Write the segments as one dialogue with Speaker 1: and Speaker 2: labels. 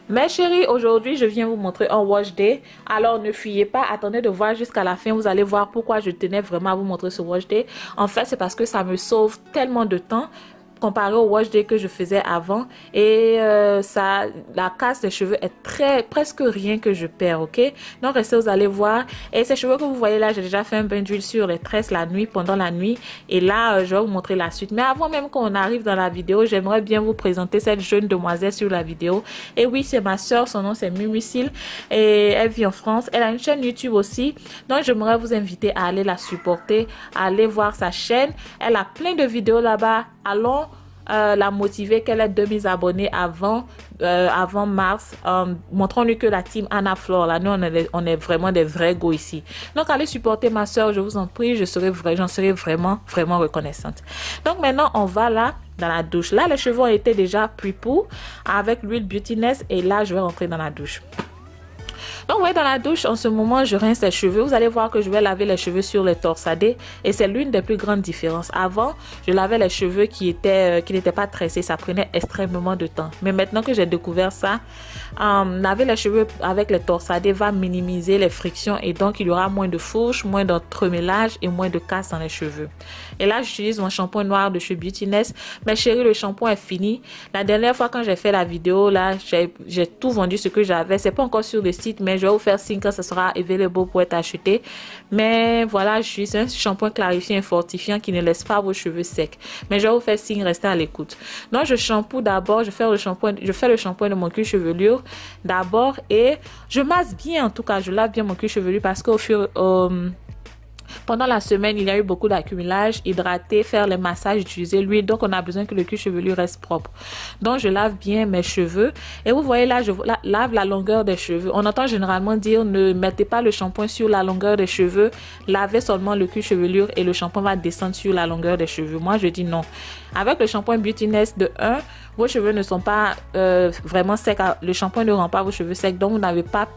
Speaker 1: Mes chéris, aujourd'hui, je viens vous montrer un wash day. Alors, ne fuyez pas, attendez de voir jusqu'à la fin. Vous allez voir pourquoi je tenais vraiment à vous montrer ce wash day. En fait, c'est parce que ça me sauve tellement de temps comparé au wash day que je faisais avant, et la casse des cheveux est presque rien que je perds. Ok, donc restez, vous allez voir. Et ces cheveux que vous voyez là, j'ai déjà fait un bain d'huile sur les tresses la nuit, pendant la nuit, et là je vais vous montrer la suite. Mais avant même qu'on arrive dans la vidéo, j'aimerais bien vous présenter cette jeune demoiselle sur la vidéo. Et oui, c'est ma soeur, son nom c'est Mumucile et elle vit en France. Elle a une chaîne YouTube aussi, donc j'aimerais vous inviter à aller la supporter, à aller voir sa chaîne. Elle a plein de vidéos là-bas. Allons la motiver, qu'elle ait 2000 abonnés avant mars. Montrons-lui que la team Anna Flore, là, nous on est vraiment des vrais go ici. Donc allez supporter ma soeur, je vous en prie, j'en serai vraiment reconnaissante. Donc maintenant on va là dans la douche. Là les cheveux ont été déjà pre-pour avec l'huile Beautiness, et là je vais rentrer dans la douche. Donc, ouais, dans la douche, en ce moment, je rince les cheveux. Vous allez voir que je vais laver les cheveux sur les torsadés. Et c'est l'une des plus grandes différences. Avant, je lavais les cheveux qui n'étaient pas tressés. Ça prenait extrêmement de temps. Mais maintenant que j'ai découvert ça, laver les cheveux avec les torsadés va minimiser les frictions. Et donc, il y aura moins de fourches, moins d'entremêlage et moins de casse dans les cheveux. Et là, j'utilise mon shampoing noir de chez Beautiness. Mais chérie, le shampoing est fini. La dernière fois, quand j'ai fait la vidéo, là, j'ai tout vendu ce que j'avais. C'est pas encore sur le site, mais je vais vous faire signe quand ça sera available pour être acheté. Mais voilà, c'est un shampoing clarifiant et fortifiant qui ne laisse pas vos cheveux secs. Mais je vais vous faire signe, restez à l'écoute. Donc, je shampoo d'abord. Je fais le shampoing de mon cuir chevelure d'abord, et je masse bien, en tout cas, je lave bien mon cuir chevelu parce qu'au fur pendant la semaine, il y a eu beaucoup d'accumulage, hydrater, faire les massages, utiliser l'huile. Donc, on a besoin que le cuir chevelu reste propre. Donc, je lave bien mes cheveux. Et vous voyez là, je lave la longueur des cheveux. On entend généralement dire, ne mettez pas le shampoing sur la longueur des cheveux. Lavez seulement le cuir chevelure et le shampoing va descendre sur la longueur des cheveux. Moi, je dis non. Avec le shampoing Beautiness de 1, vos cheveux ne sont pas vraiment secs. Le shampoing ne rend pas vos cheveux secs. Donc, vous n'avez pas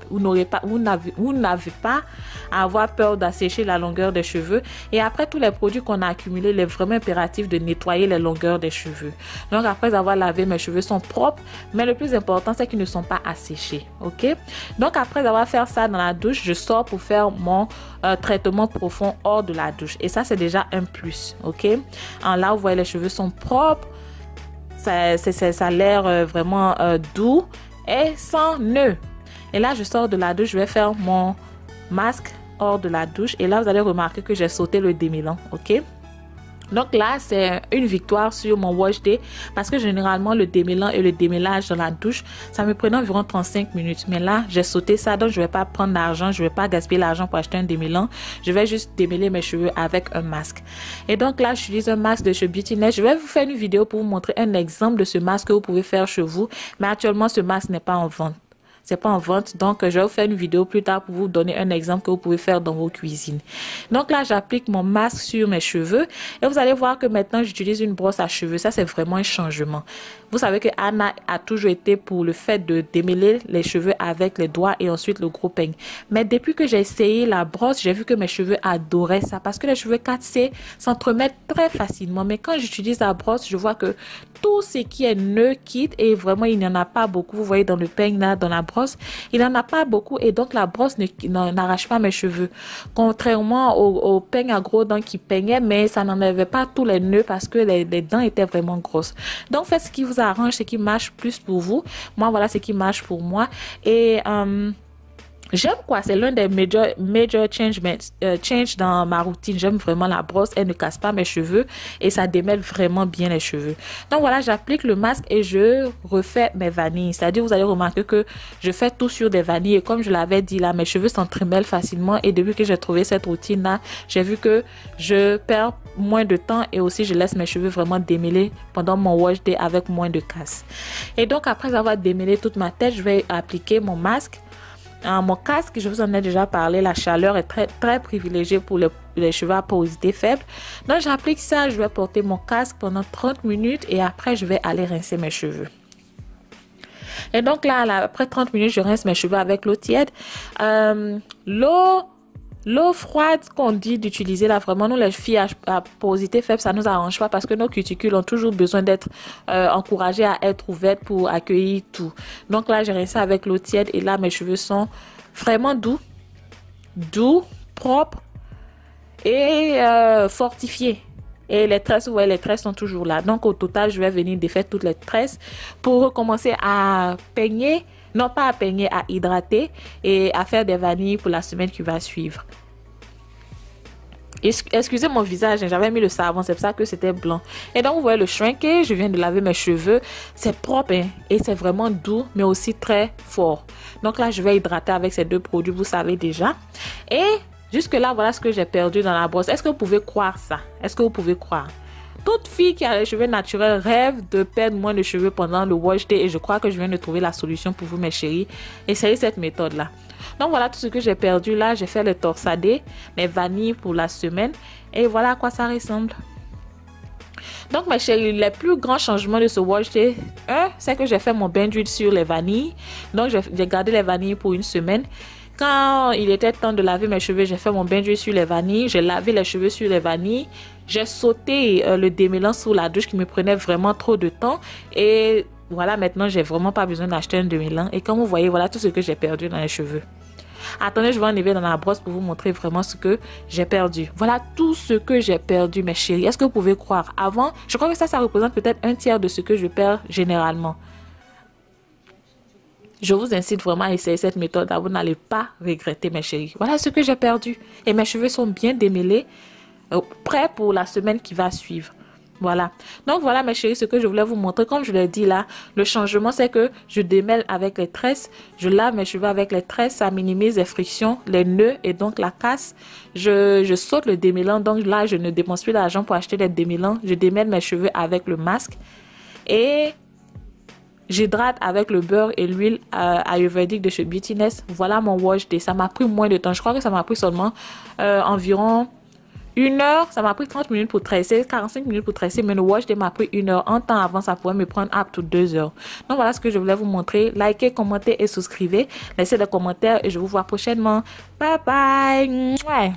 Speaker 1: à avoir peur d'assécher la longueur des cheveux. Et après tous les produits qu'on a accumulés, il est vraiment impératif de nettoyer les longueurs des cheveux. Donc, après avoir lavé, mes cheveux sont propres. Mais le plus important, c'est qu'ils ne sont pas asséchés. Ok? Donc, après avoir fait ça dans la douche, je sors pour faire mon traitement profond hors de la douche. Et ça, c'est déjà un plus. Ok? Là, vous voyez, les cheveux sont propres. Ça a l'air vraiment doux et sans nœud. Et là, je sors de la douche, je vais faire mon masque hors de la douche. Et là, vous allez remarquer que j'ai sauté le démêlant. Ok? Donc là, c'est une victoire sur mon wash day parce que généralement, le démêlant et le démêlage dans la douche, ça me prenait environ 35 minutes. Mais là, j'ai sauté ça, donc je ne vais pas prendre l'argent, je ne vais pas gaspiller l'argent pour acheter un démêlant. Je vais juste démêler mes cheveux avec un masque. Et donc là, j'utilise un masque de chez Beautiness. Je vais vous faire une vidéo pour vous montrer un exemple de ce masque que vous pouvez faire chez vous. Mais actuellement, ce masque n'est pas en vente. C'est pas en vente, donc je vais vous faire une vidéo plus tard pour vous donner un exemple que vous pouvez faire dans vos cuisines. Donc là, j'applique mon masque sur mes cheveux et vous allez voir que maintenant j'utilise une brosse à cheveux. Ça, c'est vraiment un changement. Vous savez que Anna a toujours été pour le fait de démêler les cheveux avec les doigts et ensuite le gros peigne. Mais depuis que j'ai essayé la brosse, j'ai vu que mes cheveux adoraient ça parce que les cheveux 4C s'entremettent très facilement. Mais quand j'utilise la brosse, je vois que tout ce qui est nœud quitte et vraiment il n'y en a pas beaucoup. Vous voyez dans le peigne là, dans la brosse, il n'en a pas beaucoup et donc la brosse n'arrache pas mes cheveux. Contrairement au peigne à gros dents qui peignait, mais ça n'enlevait pas tous les nœuds parce que les dents étaient vraiment grosses. Donc faites ce qui vous arrange, ce qui marche plus pour vous. Moi, voilà ce qui marche pour moi. Et j'aime quoi, c'est l'un des major change dans ma routine. J'aime vraiment la brosse, elle ne casse pas mes cheveux et ça démêle vraiment bien les cheveux. Donc voilà, j'applique le masque et je refais mes vanilles. C'est-à-dire, vous allez remarquer que je fais tout sur des vanilles et comme je l'avais dit là, mes cheveux s'entremêlent facilement et depuis que j'ai trouvé cette routine là, j'ai vu que je perds moins de temps et aussi je laisse mes cheveux vraiment démêler pendant mon wash day avec moins de casse. Et donc après avoir démêlé toute ma tête, je vais appliquer mon masque. Mon casque, je vous en ai déjà parlé, la chaleur est très privilégiée pour les cheveux à porosité faible. Donc j'applique ça, je vais porter mon casque pendant 30 minutes et après je vais aller rincer mes cheveux. Et donc là, après 30 minutes, je rince mes cheveux avec l'eau tiède. L'eau L'eau froide qu'on dit d'utiliser là, vraiment, nous les filles à porosité faible, ça nous arrange pas parce que nos cuticules ont toujours besoin d'être encouragées à être ouvertes pour accueillir tout. Donc là, j'ai rincé avec l'eau tiède et là, mes cheveux sont vraiment doux, propres et fortifiés. Et les tresses, vous voyez, les tresses sont toujours là. Donc au total, je vais venir défaire toutes les tresses pour recommencer à peigner. Non, pas à peigner, à hydrater et à faire des vanilles pour la semaine qui va suivre. Excusez mon visage, j'avais mis le savon, c'est pour ça que c'était blanc. Et donc, vous voyez le shrinkage, je viens de laver mes cheveux. C'est propre hein, et c'est vraiment doux, mais aussi très fort. Donc là, je vais hydrater avec ces deux produits, vous savez déjà. Et jusque là, voilà ce que j'ai perdu dans la brosse. Est-ce que vous pouvez croire ça? Est-ce que vous pouvez croire? Toute fille qui a les cheveux naturels rêve de perdre moins de cheveux pendant le wash day et je crois que je viens de trouver la solution pour vous mes chéris. Essayez cette méthode là. Donc voilà tout ce que j'ai perdu là. J'ai fait le torsadé, les vanilles pour la semaine et voilà à quoi ça ressemble. Donc mes chéris, les plus grands changements de ce wash day, c'est que j'ai fait mon bain d'huile sur les vanilles. Donc j'ai gardé les vanilles pour une semaine. Quand il était temps de laver mes cheveux, j'ai fait mon bain d'huile sur les vanilles. J'ai lavé les cheveux sur les vanilles. J'ai sauté le démêlant sous la douche qui me prenait vraiment trop de temps. Et voilà, maintenant, j'ai vraiment pas besoin d'acheter un démêlant. Et comme vous voyez, voilà tout ce que j'ai perdu dans les cheveux. Attendez, je vais enlever dans la brosse pour vous montrer vraiment ce que j'ai perdu. Voilà tout ce que j'ai perdu, mes chéris. Est-ce que vous pouvez croire? Avant, je crois que ça représente peut-être un tiers de ce que je perds généralement. Je vous incite vraiment à essayer cette méthode. Vous n'allez pas regretter, mes chéris. Voilà ce que j'ai perdu. Et mes cheveux sont bien démêlés, prêts pour la semaine qui va suivre. Voilà. Donc voilà, mes chéris, ce que je voulais vous montrer. Comme je l'ai dit là, le changement, c'est que je démêle avec les tresses. Je lave mes cheveux avec les tresses. Ça minimise les frictions, les nœuds et donc la casse. Je saute le démêlant. Donc là, je ne dépense plus d'argent pour acheter des démêlants. Je démêle mes cheveux avec le masque. Et j'hydrate avec le beurre et l'huile ayurvédique de chez Beautiness. Voilà mon wash day. Ça m'a pris moins de temps. Je crois que ça m'a pris seulement environ 1 heure. Ça m'a pris 30 minutes pour tresser, 45 minutes pour tresser. Mais le wash day m'a pris 1 heure. En temps avant, ça pourrait me prendre up to 2 heures. Donc voilà ce que je voulais vous montrer. Likez, commentez et souscrivez. Laissez des commentaires et je vous vois prochainement. Bye bye. Mouais.